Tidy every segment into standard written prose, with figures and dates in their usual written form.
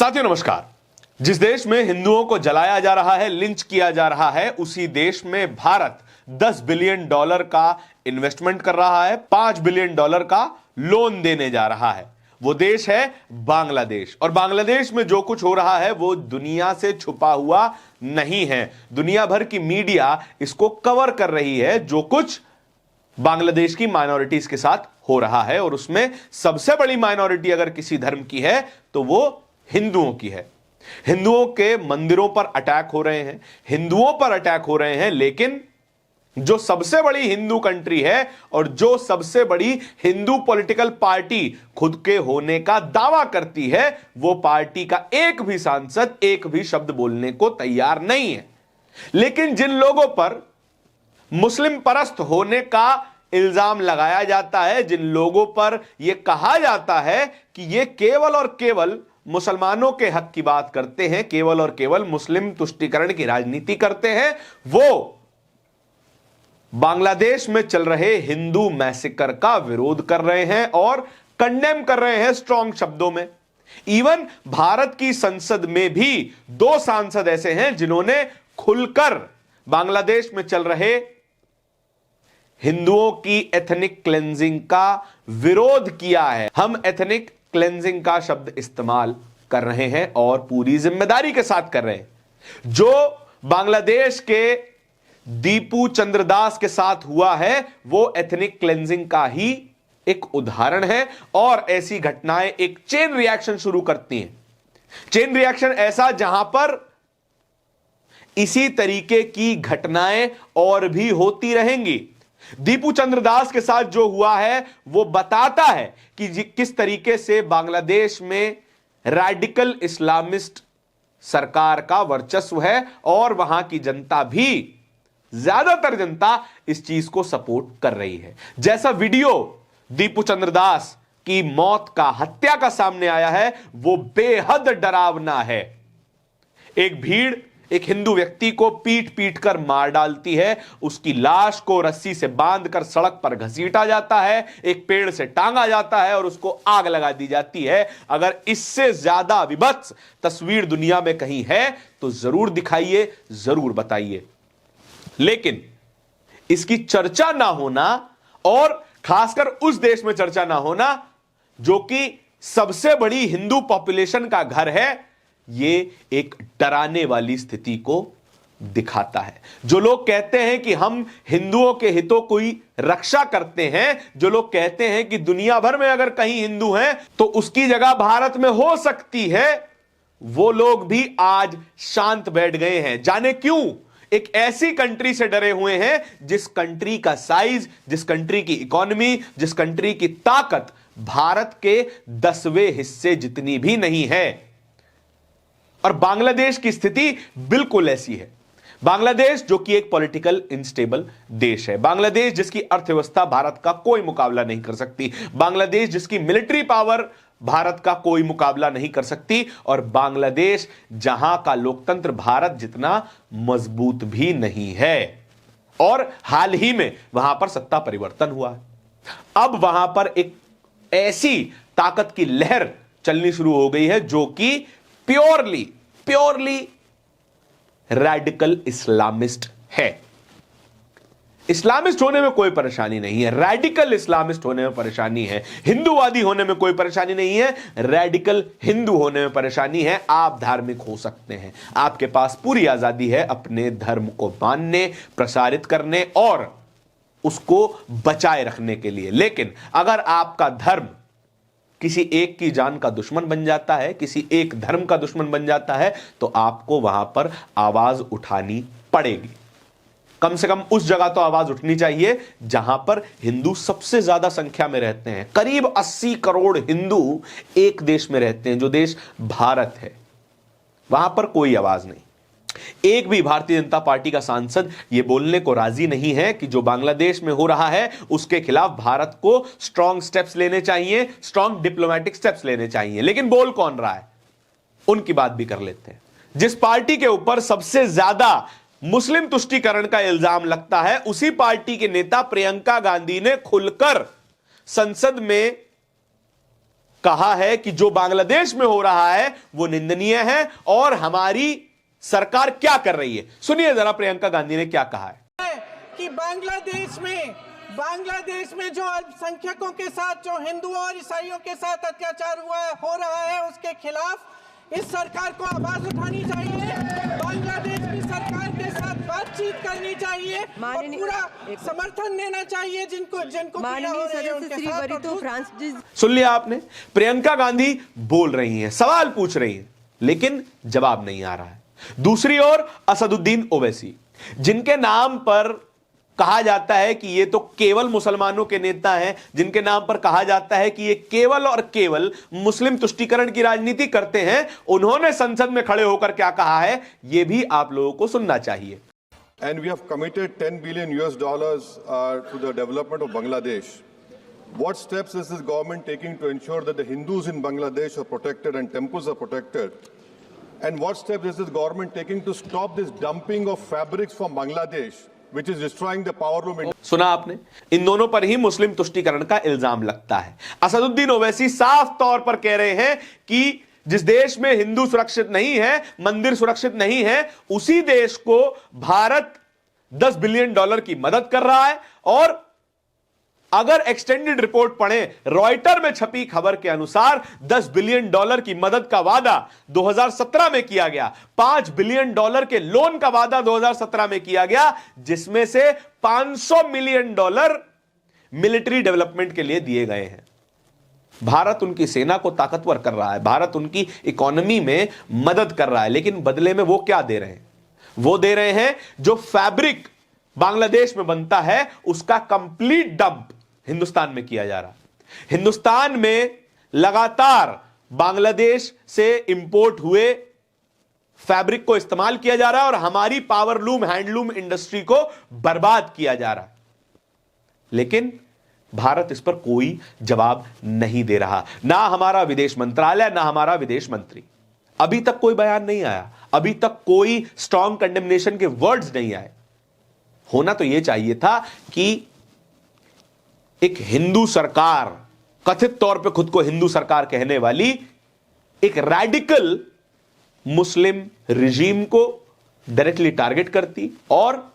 साथियों नमस्कार। जिस देश में हिंदुओं को जलाया जा रहा है, लिंच किया जा रहा है, उसी देश में भारत $10 बिलियन का इन्वेस्टमेंट कर रहा है, $5 बिलियन का लोन देने जा रहा है। वो देश है बांग्लादेश। और बांग्लादेश में जो कुछ हो रहा है वो दुनिया से छुपा हुआ नहीं है। दुनिया भर की मीडिया इसको कवर कर रही है, जो कुछ बांग्लादेश की माइनॉरिटीज के साथ हो रहा है। और उसमें सबसे बड़ी माइनॉरिटी अगर किसी धर्म की है तो वो हिंदुओं की है। हिंदुओं के मंदिरों पर अटैक हो रहे हैं, हिंदुओं पर अटैक हो रहे हैं, लेकिन जो सबसे बड़ी हिंदू कंट्री है और जो सबसे बड़ी हिंदू पॉलिटिकल पार्टी खुद के होने का दावा करती है, वो पार्टी का एक भी सांसद एक भी शब्द बोलने को तैयार नहीं है। लेकिन जिन लोगों पर मुस्लिम परस्त होने का इल्जाम लगाया जाता है, जिन लोगों पर यह कहा जाता है कि ये केवल और केवल मुसलमानों के हक की बात करते हैं, केवल और केवल मुस्लिम तुष्टीकरण की राजनीति करते हैं, वो बांग्लादेश में चल रहे हिंदू मैसेकर का विरोध कर रहे हैं और कंडेम कर रहे हैं स्ट्रॉन्ग शब्दों में। इवन भारत की संसद में भी 2 सांसद ऐसे हैं जिन्होंने खुलकर बांग्लादेश में चल रहे हिंदुओं की एथनिक क्लेंजिंग का विरोध किया है। हम एथनिक क्लेंजिंग का शब्द इस्तेमाल कर रहे हैं और पूरी जिम्मेदारी के साथ कर रहे हैं। जो बांग्लादेश के दीपू चंद्रदास के साथ हुआ है वो एथनिक क्लेंजिंग का ही एक उदाहरण है। और ऐसी घटनाएं एक चेन रिएक्शन शुरू करती हैं। चेन रिएक्शन ऐसा जहां पर इसी तरीके की घटनाएं और भी होती रहेंगी। दीपू चंद्रदास के साथ जो हुआ है वो बताता है कि किस तरीके से बांग्लादेश में रैडिकल इस्लामिस्ट सरकार का वर्चस्व है और वहां की जनता भी, ज्यादातर जनता इस चीज को सपोर्ट कर रही है। जैसा वीडियो दीपू चंद्रदास की मौत का, हत्या का सामने आया है, वो बेहद डरावना है। एक भीड़ एक हिंदू व्यक्ति को पीट पीट कर मार डालती है, उसकी लाश को रस्सी से बांधकर सड़क पर घसीटा जाता है, एक पेड़ से टांगा जाता है और उसको आग लगा दी जाती है। अगर इससे ज्यादा विभत्स तस्वीर दुनिया में कहीं है तो जरूर दिखाइए, जरूर बताइए। लेकिन इसकी चर्चा ना होना, और खासकर उस देश में चर्चा ना होना जो कि सबसे बड़ी हिंदू पॉपुलेशन का घर है, ये एक डराने वाली स्थिति को दिखाता है। जो लोग कहते हैं कि हम हिंदुओं के हितों की रक्षा करते हैं, जो लोग कहते हैं कि दुनिया भर में अगर कहीं हिंदू हैं तो उसकी जगह भारत में हो सकती है, वो लोग भी आज शांत बैठ गए हैं। जाने क्यों? एक ऐसी कंट्री से डरे हुए हैं जिस कंट्री का साइज, जिस कंट्री की इकोनॉमी, जिस कंट्री की ताकत भारत के 10वें हिस्से जितनी भी नहीं है। और बांग्लादेश की स्थिति बिल्कुल ऐसी है। बांग्लादेश जो कि एक पॉलिटिकल इनस्टेबल देश है, बांग्लादेश जिसकी अर्थव्यवस्था भारत का कोई मुकाबला नहीं कर सकती, बांग्लादेश जिसकी मिलिट्री पावर भारत का कोई मुकाबला नहीं कर सकती, और बांग्लादेश जहां का लोकतंत्र भारत जितना मजबूत भी नहीं है। और हाल ही में वहां पर सत्ता परिवर्तन हुआ है। अब वहां पर एक ऐसी ताकत की लहर चलनी शुरू हो गई है जो कि प्योरली रैडिकल इस्लामिस्ट है। इस्लामिस्ट होने में कोई परेशानी नहीं है, रैडिकल इस्लामिस्ट होने में परेशानी है। हिंदूवादी होने में कोई परेशानी नहीं है, रैडिकल हिंदू होने में परेशानी है। आप धार्मिक हो सकते हैं, आपके पास पूरी आजादी है अपने धर्म को मानने, प्रसारित करने और उसको बचाए रखने के लिए। लेकिन अगर आपका धर्म किसी एक की जान का दुश्मन बन जाता है, किसी एक धर्म का दुश्मन बन जाता है, तो आपको वहां पर आवाज उठानी पड़ेगी। कम से कम उस जगह तो आवाज उठनी चाहिए जहां पर हिंदू सबसे ज्यादा संख्या में रहते हैं। करीब 80 करोड़ हिंदू एक देश में रहते हैं, जो देश भारत है। वहां पर कोई आवाज नहीं। एक भी भारतीय जनता पार्टी का सांसद यह बोलने को राजी नहीं है कि जो बांग्लादेश में हो रहा है उसके खिलाफ भारत को स्ट्रॉन्ग स्टेप्स लेने चाहिए, स्ट्रॉन्ग डिप्लोमेटिक स्टेप्स लेने चाहिए। लेकिन बोल कौन रहा है, उनकी बात भी कर लेते हैं। जिस पार्टी के ऊपर सबसे ज्यादा मुस्लिम तुष्टीकरण का इल्जाम लगता है, उसी पार्टी के नेता प्रियंका गांधी ने खुलकर संसद में कहा है कि जो बांग्लादेश में हो रहा है वो निंदनीय है और हमारी सरकार क्या कर रही है। सुनिए जरा प्रियंका गांधी ने क्या कहा है कि बांग्लादेश में जो अल्पसंख्यकों के साथ, जो हिंदुओं और ईसाइयों के साथ अत्याचार हो रहा है, उसके खिलाफ इस सरकार को आवाज उठानी चाहिए, बांग्लादेश की सरकार के साथ बातचीत करनी चाहिए और पूरा समर्थन देना चाहिए जिनको पीड़ा हो रही है उनके साथ। सुन लिया आपने, प्रियंका गांधी बोल रही हैं, सवाल पूछ रही हैं, लेकिन जवाब नहीं आ रहा है। दूसरी ओर असदुद्दीन ओवैसी, जिनके नाम पर कहा जाता है कि ये तो केवल मुसलमानों के नेता हैं, जिनके नाम पर कहा जाता है कि ये केवल और केवल मुस्लिम तुष्टीकरण की राजनीति करते हैं, उन्होंने संसद में खड़े होकर क्या कहा है, यह भी आप लोगों को सुनना चाहिए। And we have committed $10 billion to the development of Bangladesh. What steps is this government taking to ensure that the Hindus in Bangladesh are protected and temples are protected? And what steps is this government taking to stop this dumping of fabrics from Bangladesh, which is destroying the powerloom? सुना आपने, इन दोनों पर ही मुस्लिम तुष्टीकरण का इल्जाम लगता है। असदुद्दीन ओवैसी साफ तौर पर कह रहे हैं कि जिस देश में हिंदू सुरक्षित नहीं है, मंदिर सुरक्षित नहीं है, उसी देश को भारत $10 बिलियन की मदद कर रहा है। और अगर एक्सटेंडेड रिपोर्ट पढ़ें, रॉयटर में छपी खबर के अनुसार $10 बिलियन की मदद का वादा 2017 में किया गया, $5 बिलियन के लोन का वादा 2017 में किया गया, जिसमें से $500 मिलियन मिलिट्री डेवलपमेंट के लिए दिए गए हैं। भारत उनकी सेना को ताकतवर कर रहा है, भारत उनकी इकोनॉमी में मदद कर रहा है, लेकिन बदले में वो क्या दे रहे हैं? वो दे रहे हैं जो फैब्रिक बांग्लादेश में बनता है उसका कंप्लीट डंप हिंदुस्तान में किया जा रहा है। हिंदुस्तान में लगातार बांग्लादेश से इंपोर्ट हुए फैब्रिक को इस्तेमाल किया जा रहा है और हमारी पावरलूम, हैंडलूम इंडस्ट्री को बर्बाद किया जा रहा है, लेकिन भारत इस पर कोई जवाब नहीं दे रहा। ना हमारा विदेश मंत्रालय, ना हमारा विदेश मंत्री, अभी तक कोई बयान नहीं आया, अभी तक कोई स्ट्रॉन्ग कंडेमनेशन के वर्ड्स नहीं आए। होना तो यह चाहिए था कि एक हिंदू सरकार, कथित तौर पे खुद को हिंदू सरकार कहने वाली एक रैडिकल मुस्लिम रिजीम को डायरेक्टली टारगेट करती और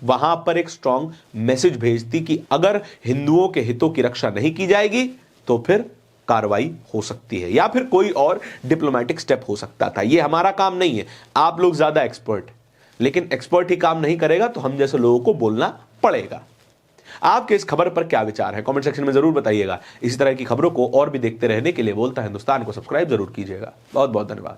वहां पर एक स्ट्रॉन्ग मैसेज भेजती कि अगर हिंदुओं के हितों की रक्षा नहीं की जाएगी तो फिर कार्रवाई हो सकती है या फिर कोई और डिप्लोमेटिक स्टेप हो सकता था। यह हमारा काम नहीं है, आप लोग ज्यादा एक्सपर्ट, लेकिन एक्सपर्ट ही काम नहीं करेगा तो हम जैसे लोगों को बोलना पड़ेगा। आपके इस खबर पर क्या विचार है, कमेंट सेक्शन में जरूर बताइएगा। इसी तरह की खबरों को और भी देखते रहने के लिए बोलता हिंदुस्तान को सब्सक्राइब जरूर कीजिएगा। बहुत बहुत धन्यवाद।